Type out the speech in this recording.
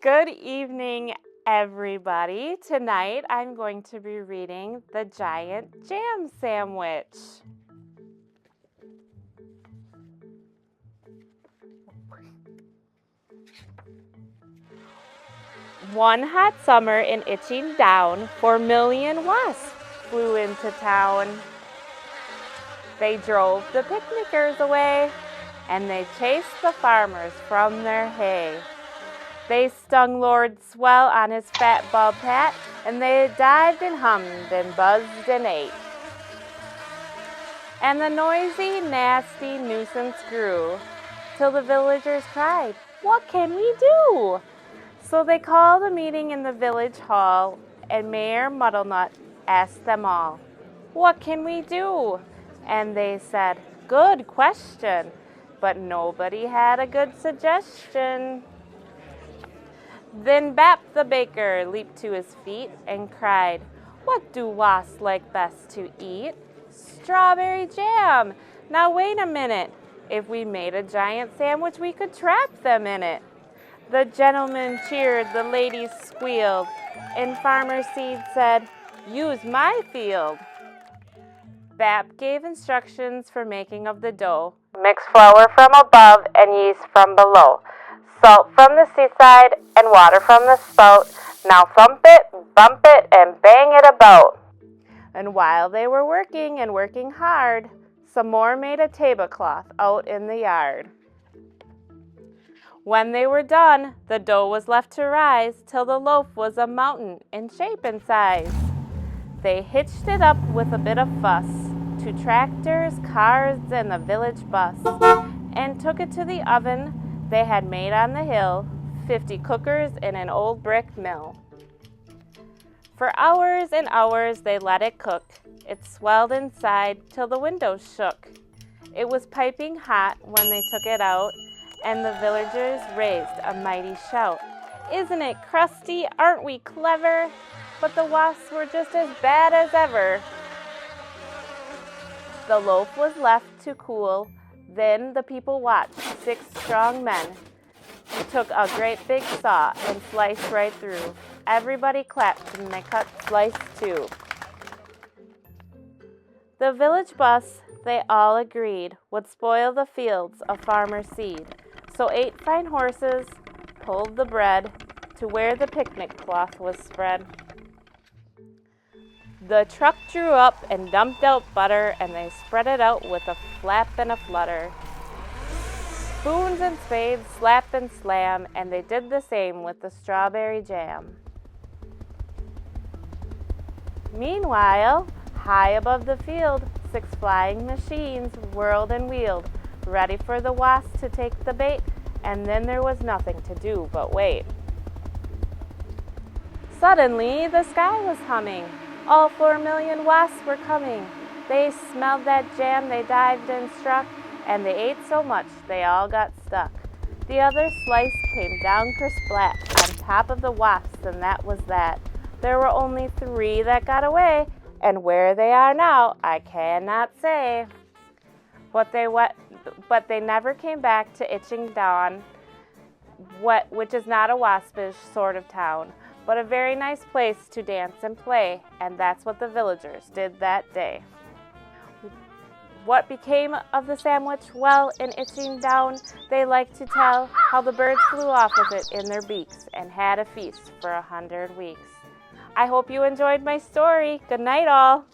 Good evening, everybody. Tonight I'm going to be reading The Giant Jam Sandwich. One hot summer in Itching Down, 4,000,000 wasps flew into town. They drove the picnickers away, and they chased the farmers from their hay. They stung Lord Swell on his fat bald pat, and they dived and hummed and buzzed and ate. And the noisy, nasty nuisance grew, till the villagers cried, "What can we do?" So they called a meeting in the village hall, and Mayor Muddlenut asked them all, "What can we do?" And they said, "Good question," but nobody had a good suggestion. Then Bap the baker leaped to his feet and cried, "What do wasps like best to eat?" "Strawberry jam." "Now wait a minute. If we made a giant sandwich, we could trap them in it." The gentlemen cheered, the ladies squealed, and Farmer Seed said, "Use my field." Bap gave instructions for making of the dough. Mix flour from above and yeast from below, salt from the seaside and water from the spout. Now thump it, bump it, and bang it about. And while they were working and working hard, some more made a tablecloth out in the yard. When they were done, the dough was left to rise till the loaf was a mountain in shape and size. They hitched it up with a bit of fuss to tractors, cars, and the village bus, and took it to the oven they had made on the hill, 50 cookers in an old brick mill. For hours and hours they let it cook. It swelled inside till the windows shook. It was piping hot when they took it out, and the villagers raised a mighty shout. "Isn't it crusty? Aren't we clever?" But the wasps were just as bad as ever. The loaf was left to cool. Then the people watched 6 strong men who took a great big saw and sliced right through. Everybody clapped and they cut slice too. The village bus, they all agreed, would spoil the fields of Farmer Seed. So 8 fine horses pulled the bread to where the picnic cloth was spread. The truck drew up and dumped out butter, and they spread it out with a flap and a flutter. Spoons and spades slap and slam, and they did the same with the strawberry jam. Meanwhile, high above the field, 6 flying machines whirled and wheeled, ready for the wasps to take the bait, and then there was nothing to do but wait. Suddenly, the sky was humming. All 4,000,000 wasps were coming. They smelled that jam, they dived and struck, and they ate so much they all got stuck. The other slice came down kersplat on top of the wasps, and that was that. There were only 3 that got away, and where they are now, I cannot say. But they never came back to Itching Down, which is not a waspish sort of town, but a very nice place to dance and play, and that's what the villagers did that day. What became of the sandwich? Well, in Itching Down, they like to tell how the birds flew off with it in their beaks and had a feast for 100 weeks. I hope you enjoyed my story. Good night, all.